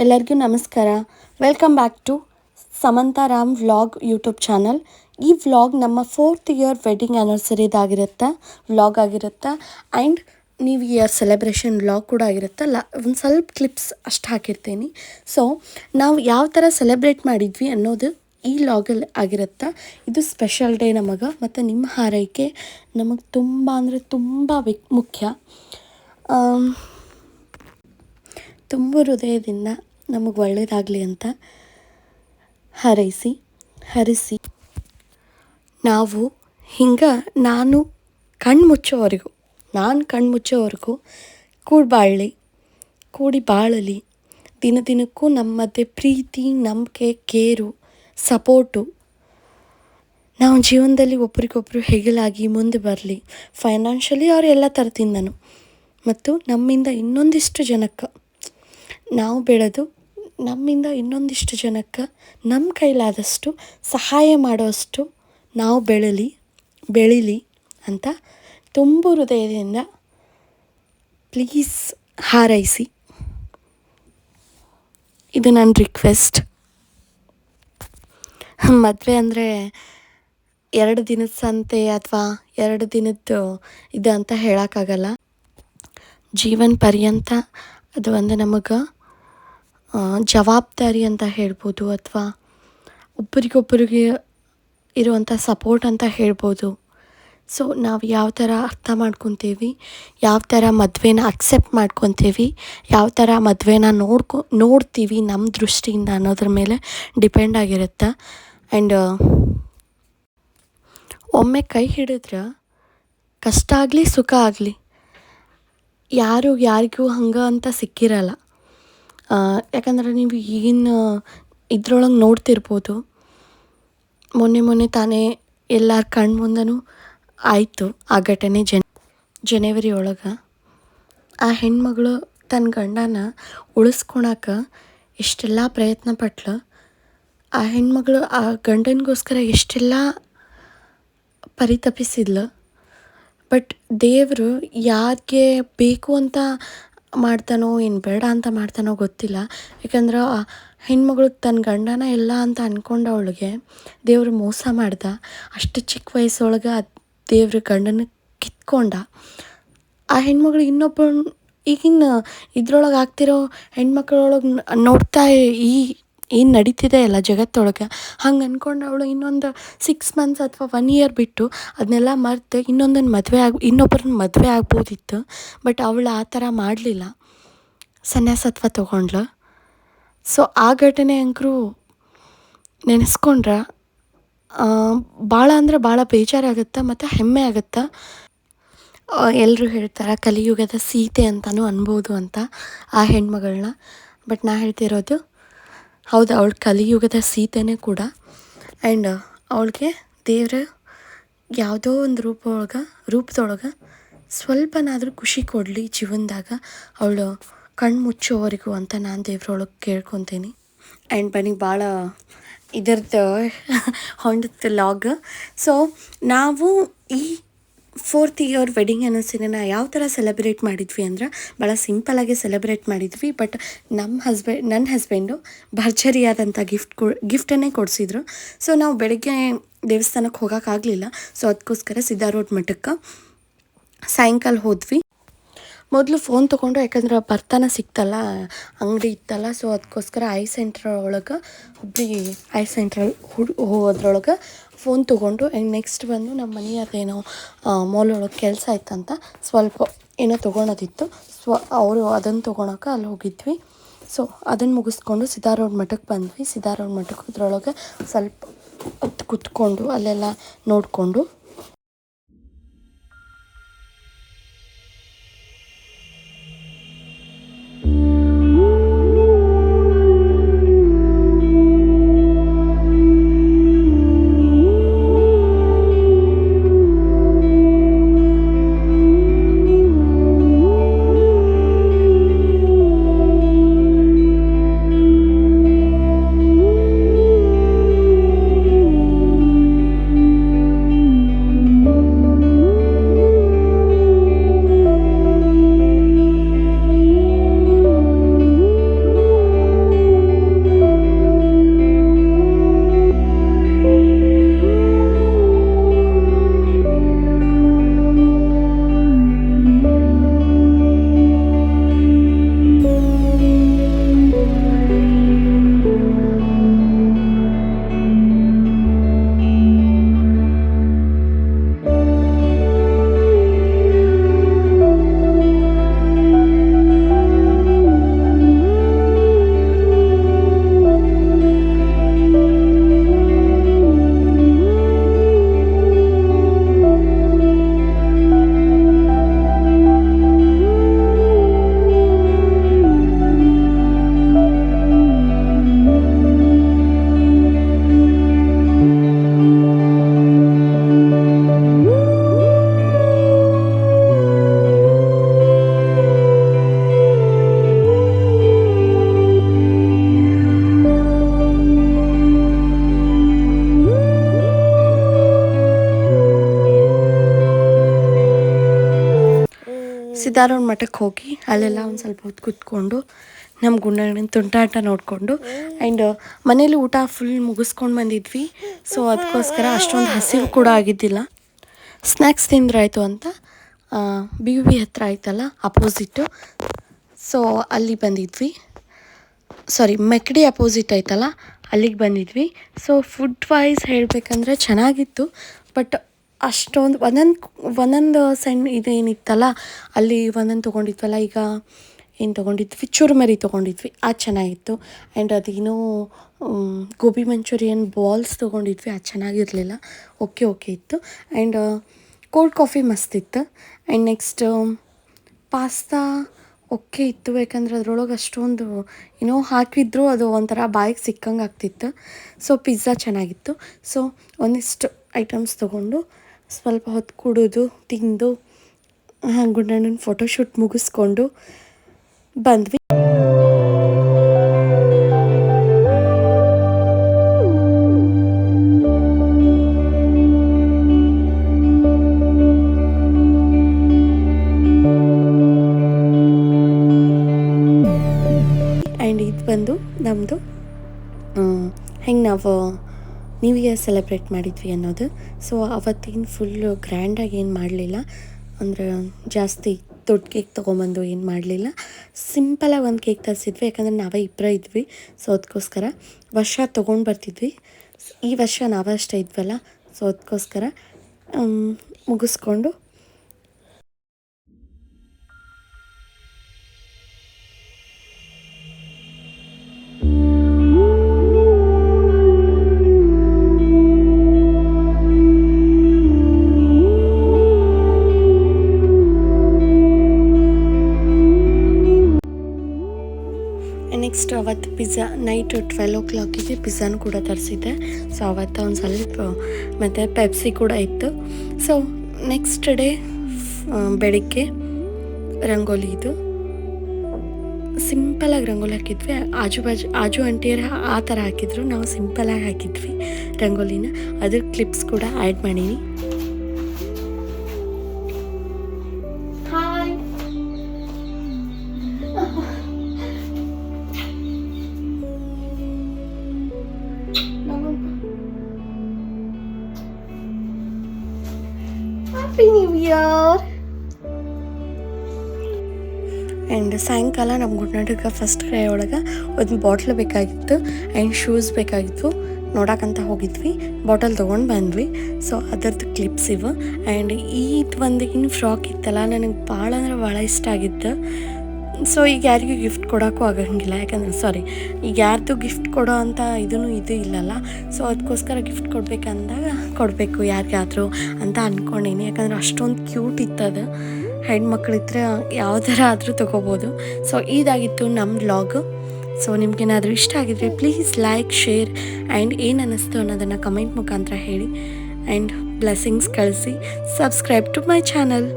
ಎಲ್ಲರಿಗೂ ನಮಸ್ಕಾರ. Welcome back to Samantha Ram vlog YouTube channel. ಈ ವ್ಲಾಗ್ ನಮ್ಮ 4th ಇಯರ್ ವೆಡ್ಡಿಂಗ್ ಆ್ಯನಿವರ್ಸರಿದಾಗಿರುತ್ತೆ ವ್ಲಾಗ್ ಆಗಿರುತ್ತೆ. And new year celebration vlog ಕೂಡ ಆಗಿರುತ್ತೆ. ಒಂದು ಸ್ವಲ್ಪ ಕ್ಲಿಪ್ಸ್ ಅಷ್ಟು ಹಾಕಿರ್ತೀನಿ. ಸೊ ನಾವು ಯಾವ ಥರ ಸೆಲೆಬ್ರೇಟ್ ಮಾಡಿದ್ವಿ ಅನ್ನೋದು ಈ ವ್ಲಾಗಲ್ಲಿ ಆಗಿರುತ್ತೆ. ಇದು ಸ್ಪೆಷಲ್ ಡೇ ನಮಗೆ, ಮತ್ತು ನಿಮ್ಮ ಹಾರೈಕೆ ನಮಗೆ ತುಂಬ ಅಂದರೆ ತುಂಬ ಮುಖ್ಯ. ತುಂಬ ಹೃದಯದಿಂದ ನಮಗೆ ಒಳ್ಳೆಯದಾಗಲಿ ಅಂತ ಹರಿಸಿ ನಾವು ಹಿಂಗೆ ನಾನು ಕಣ್ಣು ಮುಚ್ಚೋವರೆಗೂ ಕೂಡಿ ಬಾಳಲಿ. ದಿನಕ್ಕೂ ನಮ್ಮ ಮಧ್ಯೆ ಪ್ರೀತಿ, ನಂಬಿಕೆ, ಕೇರು, ಸಪೋರ್ಟು ನಾವು ಜೀವನದಲ್ಲಿ ಒಬ್ರಿಗೊಬ್ಬರು ಹೆಗಲಾಗಿ ಮುಂದೆ ಬರಲಿ. ಫೈನಾನ್ಷಿಯಲಿ ಅವ್ರು ಎಲ್ಲ ಥರದಿಂದನೂ, ಮತ್ತು ನಮ್ಮಿಂದ ಇನ್ನೊಂದಿಷ್ಟು ಜನಕ್ಕೆ ನಾವು ಬೆಳೆದು ನಮ್ಮಿಂದ ಇನ್ನೊಂದಿಷ್ಟು ಜನಕ್ಕೆ ನಮ್ಮ ಕೈಲಾದಷ್ಟು ಸಹಾಯ ಮಾಡೋಷ್ಟು ನಾವು ಬೆಳೀಲಿ ಅಂತ ತುಂಬ ಹೃದಯದಿಂದ ಪ್ಲೀಸ್ ಹಾರೈಸಿ. ಇದು ನನ್ನ ರಿಕ್ವೆಸ್ಟ್. ಮದುವೆ ಅಂದರೆ 2 ದಿನದ ಸಂತೆ ಅಥವಾ 2 ದಿನದ್ದು ಇದು ಅಂತ ಹೇಳೋಕ್ಕಾಗಲ್ಲ. ಜೀವನ ಪರ್ಯಂತ ಅದು ಒಂದು ನಮಗೆ ಜವಾಬ್ದಾರಿ ಅಂತ ಹೇಳ್ಬೋದು, ಅಥವಾ ಒಬ್ಬರಿಗೊಬ್ಬರಿಗೆ ಇರುವಂಥ ಸಪೋರ್ಟ್ ಅಂತ ಹೇಳ್ಬೋದು. ಸೊ ನಾವು ಯಾವ ಥರ ಅರ್ಥ ಮಾಡ್ಕೊತೀವಿ, ಯಾವ ಥರ ಮದುವೆನ ಅಕ್ಸೆಪ್ಟ್ ಮಾಡ್ಕೊತೀವಿ, ಯಾವ ಥರ ಮದುವೆನ ನೋಡ್ತೀವಿ ನಮ್ಮ ದೃಷ್ಟಿಯಿಂದ ಅನ್ನೋದ್ರ ಮೇಲೆ ಡಿಪೆಂಡ್ ಆಗಿರುತ್ತೆ. ಆ್ಯಂಡ್ ಒಮ್ಮೆ ಕೈ ಹಿಡಿದ್ರೆ ಕಷ್ಟ ಆಗಲಿ ಸುಖ ಆಗಲಿ ಯಾರಿಗೂ ಹಂಗೆ ಅಂತ ಸಿಕ್ಕಿರಲ್ಲ. ಯಾಕಂದರೆ ನೀವು ಈಗಿನ ಇದ್ರೊಳಗೆ ನೋಡ್ತಿರ್ಬೋದು, ಮೊನ್ನೆ ತಾನೇ ಎಲ್ಲರ ಕಣ್ಣು ಮುಂದೆನೂ ಆಯಿತು ಆ ಘಟನೆ. ಜನವರಿ ಒಳಗೆ ಆ ಹೆಣ್ಮಗಳು ತನ್ನ ಗಂಡನ ಉಳಿಸ್ಕೊಳಕ್ಕೆ ಎಷ್ಟೆಲ್ಲ ಪ್ರಯತ್ನ ಪಟ್ಲು. ಆ ಹೆಣ್ಮಗಳು ಆ ಗಂಡನಿಗೋಸ್ಕರ ಎಷ್ಟೆಲ್ಲ ಪರಿತಪಿಸಿದ್ಲು. ಬಟ್ ದೇವರು ಯಾರಿಗೆ ಬೇಕು ಅಂತ ಮಾಡ್ತಾನೋ ಏನು ಬೇಡ ಅಂತ ಮಾಡ್ತಾನೋ ಗೊತ್ತಿಲ್ಲ. ಯಾಕಂದ್ರೆ ಆ ಹೆಣ್ಮಗಳು ತನ್ನ ಗಂಡನ ಎಲ್ಲ ಅಂತ ಅಂದ್ಕೊಂಡವಳಿಗೆ ದೇವರು ಮೋಸ ಮಾಡ್ದ. ಅಷ್ಟು ಚಿಕ್ಕ ವಯಸ್ಸೊಳಗೆ ಆ ದೇವ್ರ ಗಂಡನ ಕಿತ್ಕೊಂಡ. ಆ ಹೆಣ್ಮಗಳು ಈಗಿನ ಇದ್ರೊಳಗೆ ಆಗ್ತಿರೋ ಹೆಣ್ಮಕ್ಳೊಳಗೆ ನೋಡ್ತಾ ಏನು ನಡೀತಿದೆ ಅಲ್ಲ ಜಗತ್ತೊಳಗೆ, ಹಂಗೆ ಅಂದ್ಕೊಂಡು ಅವಳು ಇನ್ನೊಂದು 6 months ಅಥವಾ 1 year ಬಿಟ್ಟು ಅದನ್ನೆಲ್ಲ ಮರೆತು ಇನ್ನೊಬ್ಬರನ್ನ ಮದುವೆ ಆಗ್ಬೋದಿತ್ತು. ಬಟ್ ಅವಳು ಆ ಥರ ಮಾಡಲಿಲ್ಲ, ಸನ್ಯಾಸತ್ವ ತೊಗೊಂಡ್ಳು. ಸೊ ಆ ಘಟನೆ ಅಂಕರು ನೆನೆಸ್ಕೊಂಡ್ರೆ ಭಾಳ ಅಂದರೆ ಭಾಳ ಬೇಜಾರಾಗುತ್ತೆ ಮತ್ತು ಹೆಮ್ಮೆ ಆಗುತ್ತೆ. ಎಲ್ಲರೂ ಹೇಳ್ತಾರೆ ಕಲಿಯುಗದ ಸೀತೆ ಅಂತಲೂ ಅನ್ಬೋದು ಅಂತ ಆ ಹೆಣ್ಮಗಳನ್ನ. ಬಟ್ ನಾ ಹೇಳ್ತಿರೋದು ಹೌದು, ಅವಳು ಕಲಿಯುಗದ ಸೀತೆನೇ ಕೂಡ. ಆ್ಯಂಡ್ ಅವಳಿಗೆ ದೇವ್ರ ಯಾವುದೋ ಒಂದು ರೂಪದೊಳಗೆ ಸ್ವಲ್ಪನಾದರೂ ಖುಷಿ ಕೊಡಲಿ ಜೀವನದಾಗ, ಅವಳು ಕಣ್ಣು ಮುಚ್ಚೋವರೆಗೂ ಅಂತ ನಾನು ದೇವ್ರೊಳಗೆ ಕೇಳ್ಕೊತೀನಿ. ಆ್ಯಂಡ್ ಬನ್ನಿ ಭಾಳ ಇದರದ್ದು ಹೊಂಡದ ಲಾಗ್. ಸೊ ನಾವು ಈ 4th ಇಯರ್ ವೆಡ್ಡಿಂಗ್ ಆ್ಯನಿವರ್ಸರಿನ ಯಾವ ಥರ ಸೆಲೆಬ್ರೇಟ್ ಮಾಡಿದ್ವಿ ಅಂದ್ರೆ ಭಾಳ ಸಿಂಪಲಾಗಿ ಸೆಲೆಬ್ರೇಟ್ ಮಾಡಿದ್ವಿ. ಬಟ್ ನನ್ನ ಹಸ್ಬೆಂಡು ಭರ್ಜರಿಯಾದಂಥ ಗಿಫ್ಟನ್ನೇ ಕೊಡಿಸಿದ್ರು. ಸೊ ನಾವು ಬೆಳಗ್ಗೆ ದೇವಸ್ಥಾನಕ್ಕೆ ಹೋಗೋಕ್ಕಾಗಲಿಲ್ಲ. ಸೊ ಅದಕ್ಕೋಸ್ಕರ ಸಿದ್ದಾ ರೋಡ್ ಮಠಕ್ಕೆ ಸಾಯಂಕಾಲ ಹೋದ್ವಿ. ಮೊದಲು ಫೋನ್ ತೊಗೊಂಡು, ಯಾಕಂದ್ರೆ ಬರ್ತಾನೆ ಸಿಕ್ತಲ್ಲ, ಅಂಗಡಿ ಇತ್ತಲ್ಲ. ಸೊ ಅದಕ್ಕೋಸ್ಕರ ಐ ಸೆಂಟ್ರ್ ಒಳಗೆ ಐ ಸೆಂಟ್ರಲ್ಲಿ ಹೋಗೋದ್ರೊಳಗೆ ಫೋನ್ ತೊಗೊಂಡು. ಆ್ಯಂಡ್ ನೆಕ್ಸ್ಟ್ ಬಂದು ನಮ್ಮ ಮನೆಯದೇನೋ ಮಾಲ್ ಒಳಗೆ ಕೆಲಸ ಇತ್ತಂತ ಸ್ವಲ್ಪ ಏನೋ ತೊಗೊಳೋದಿತ್ತು. ಸೊ ಅವರು ಅದನ್ನು ತೊಗೊಳಕ್ಕೆ ಅಲ್ಲಿ ಹೋಗಿದ್ವಿ. ಸೊ ಅದನ್ನು ಮುಗಿಸ್ಕೊಂಡು ಸಿದ್ದಾ ರೋಡ್ ಮಠಕ್ಕೆ ಬಂದ್ವಿ. ಸಿದ್ದಾ ರೋಡ್ ಮಠಕ್ಕೆ ಅದ್ರೊಳಗೆ ಸ್ವಲ್ಪ ಹೊತ್ತು ಕುತ್ಕೊಂಡು ಅಲ್ಲೆಲ್ಲ ನೋಡಿಕೊಂಡು ಸಿದ್ದಾರೂಢ ಮಠಕ್ಕೆ ಹೋಗಿ ಅಲ್ಲೆಲ್ಲ ಒಂದು ಸ್ವಲ್ಪ ಹೊತ್ತು ಕೂತ್ಕೊಂಡು ನಮ್ಮ ಗುಂಡಣ್ಣನ ತುಂಟಾಟ ನೋಡಿಕೊಂಡು ಆ್ಯಂಡ್ ಮನೇಲಿ ಊಟ ಫುಲ್ ಮುಗಿಸ್ಕೊಂಡು ಬಂದಿದ್ವಿ. ಸೊ ಅದಕ್ಕೋಸ್ಕರ ಅಷ್ಟೊಂದು ಹಸಿವು ಕೂಡ ಆಗಿದ್ದಿಲ್ಲ. ಸ್ನ್ಯಾಕ್ಸ್ ತಿಂದ್ರಾಯ್ತು ಅಂತ ಬಿ ವಿ ಹತ್ರ ಆಯ್ತಲ್ಲ ಅಪೋಸಿಟ್ಟು, ಸೊ ಅಲ್ಲಿ ಬಂದಿದ್ವಿ. ಮೆಕ್ಡಿ ಅಪೋಸಿಟ್ ಆಯ್ತಲ್ಲ ಅಲ್ಲಿಗೆ ಬಂದಿದ್ವಿ. ಸೊ ಫುಡ್ ವೈಸ್ ಹೇಳಬೇಕಂದ್ರೆ ಚೆನ್ನಾಗಿತ್ತು, ಬಟ್ ಅಷ್ಟೊಂದು ಒಂದೊಂದು ಸಣ್ಣ ಇದೇನಿತ್ತಲ್ಲ ಅಲ್ಲಿ ಒಂದೊಂದು ತೊಗೊಂಡಿದ್ವಲ್ಲ, ಈಗ ಏನು ತೊಗೊಂಡಿದ್ವಿ, ಚುರುಮರಿ ತೊಗೊಂಡಿದ್ವಿ, ಅದು ಚೆನ್ನಾಗಿತ್ತು. ಆ್ಯಂಡ್ ಅದೇನೋ ಗೋಬಿ ಮಂಚೂರಿಯನ್ ಬಾಲ್ಸ್ ತೊಗೊಂಡಿದ್ವಿ, ಅದು ಚೆನ್ನಾಗಿರಲಿಲ್ಲ, ಓಕೆ ಇತ್ತು. ಆ್ಯಂಡ್ ಕೋಲ್ಡ್ ಕಾಫಿ ಮಸ್ತಿತ್ತು. ಆ್ಯಂಡ್ ನೆಕ್ಸ್ಟ್ ಪಾಸ್ತಾ ಓಕೆ ಇತ್ತು, ಯಾಕಂದ್ರೆ ಅದ್ರೊಳಗೆ ಅಷ್ಟೊಂದು ಏನೋ ಹಾಕಿದ್ರು ಅದು ಒಂಥರ ಬಾಯಿಗೆ ಸಿಕ್ಕಂಗೆ ಆಗ್ತಿತ್ತು. ಸೊ ಪಿಜ್ಜಾ ಚೆನ್ನಾಗಿತ್ತು. ಸೊ ಒಂದಿಷ್ಟು ಐಟಮ್ಸ್ ತೊಗೊಂಡು ಸ್ವಲ್ಪ ಹೊತ್ತು ಕುಡಿದು ತಿಂದು ಗುಂಡಣ್ಣನ ಫೋಟೋಶೂಟ್ ಮುಗಿಸ್ಕೊಂಡು ಬಂದ್ವಿ. ಆ್ಯಂಡ್ ಇದು ಬಂದು ನಮ್ಮದು ಹೆಂಗೆ ನಾವು ನ್ಯೂ ಇಯರ್ ಸೆಲೆಬ್ರೇಟ್ ಮಾಡಿದ್ವಿ ಅನ್ನೋದು. ಸೊ ಅವತ್ತಿನ ಫುಲ್ಲು ಗ್ರ್ಯಾಂಡಾಗಿ ಏನು ಮಾಡಲಿಲ್ಲ, ಅಂದರೆ ಜಾಸ್ತಿ ದೊಡ್ಡ ಕೇಕ್ ತೊಗೊಂಬಂದು ಏನು ಮಾಡಲಿಲ್ಲ. ಸಿಂಪಲಾಗಿ ಒಂದು ಕೇಕ್ ತರಿಸಿದ್ವಿ, ಯಾಕಂದರೆ ನಾವೇ ಇಬ್ಬರೇ ಇದ್ವಿ. ಸೊ ಅದಕ್ಕೋಸ್ಕರ ವರ್ಷ ತೊಗೊಂಡು ಬರ್ತಿದ್ವಿ, ಈ ವರ್ಷ ನಾವೇ ಅಷ್ಟೇ ಇದ್ವಲ್ಲ, ಸೊ ಅದಕ್ಕೋಸ್ಕರ ಮುಗಿಸ್ಕೊಂಡು ನೆಕ್ಸ್ಟ್ ಅವತ್ತು ಪಿಜ್ಜಾ ನೈಟ್ 12 ಪಿಜ್ಜಾನು ಕೂಡ ತರಿಸಿದ್ದೆ. ಸೊ ಅವತ್ತು ಒಂದು ಸ್ವಲ್ಪ ಮತ್ತು ಪೆಪ್ಸಿ ಕೂಡ ಇತ್ತು. ಸೊ ನೆಕ್ಸ್ಟ್ ಡೇ ಬೆಳಿಗ್ಗೆ ರಂಗೋಲಿ, ಇದು ಸಿಂಪಲಾಗಿ ರಂಗೋಲಿ ಹಾಕಿದ್ವಿ. ಆಜು ಆಂಟಿಯರು ಆ ಥರ ಹಾಕಿದ್ರು, ನಾವು ಸಿಂಪಲಾಗಿ ಹಾಕಿದ್ವಿ ರಂಗೋಲಿನ. ಅದ್ರ ಕ್ಲಿಪ್ಸ್ ಕೂಡ ಆ್ಯಡ್ ಮಾಡೀನಿ. Happy new year. ಆ್ಯಂಡ್ ಸಾಯಂಕಾಲ ನಮ್ಮ ಗುಡ್ನಾಟಕ ಫಸ್ಟ್ ಕ್ರೈ ಒಳಗೆ ಒಂದು ಬಾಟ್ಲ್ ಬೇಕಾಗಿತ್ತು ಆ್ಯಂಡ್ ಶೂಸ್ ಬೇಕಾಗಿತ್ತು, ನೋಡೋಕ್ಕಂತ ಹೋಗಿದ್ವಿ, ಬಾಟಲ್ ತೊಗೊಂಡು ಬಂದ್ವಿ. ಸೊ ಅದರದ್ದು ಕ್ಲಿಪ್ಸ್ ಇವು. ಆ್ಯಂಡ್ ಒಂದು ಇನ್ನು ಫ್ರಾಕ್ ಇತ್ತಲ್ಲ, ನನಗೆ ಭಾಳ ಅಂದ್ರೆ ಭಾಳ ಇಷ್ಟ ಆಗಿತ್ತು. ಸೊ ಈಗ ಯಾರಿಗೂ ಗಿಫ್ಟ್ ಕೊಡೋಕ್ಕೂ ಆಗಂಗಿಲ್ಲ, ಯಾಕಂದರೆ ಈಗ ಯಾರ್ದು ಗಿಫ್ಟ್ ಕೊಡೋ ಅಂಥ ಇದು ಇಲ್ಲಲ್ಲ. ಸೊ ಅದಕ್ಕೋಸ್ಕರ ಗಿಫ್ಟ್ ಕೊಡಬೇಕಂದಾಗ ಕೊಡಬೇಕು ಯಾರಿಗಾದರೂ ಅಂತ ಅಂದ್ಕೊಂಡೀನಿ, ಯಾಕಂದರೆ ಅಷ್ಟೊಂದು ಕ್ಯೂಟ್ ಇತ್ತದು. ಹೆಣ್ಮಕ್ಳಿದ್ರೆ ಯಾವ ಥರ ಆದರೂ ತೊಗೋಬೋದು. ಸೊ ಇದಾಗಿತ್ತು ನಮ್ಮ ವ್ಲಾಗು. ಸೊ ನಿಮ್ಗೇನಾದರೂ ಇಷ್ಟ ಆಗಿದ್ರೆ ಪ್ಲೀಸ್ ಲೈಕ್, ಶೇರ್ ಆ್ಯಂಡ್ ಏನು ಅನ್ನಿಸ್ತು ಅನ್ನೋದನ್ನು ಕಮೆಂಟ್ ಮುಖಾಂತರ ಹೇಳಿ. ಆ್ಯಂಡ್ ಬ್ಲೆಸ್ಸಿಂಗ್ಸ್ ಕಳಿಸಿ. Subscribe to my channel.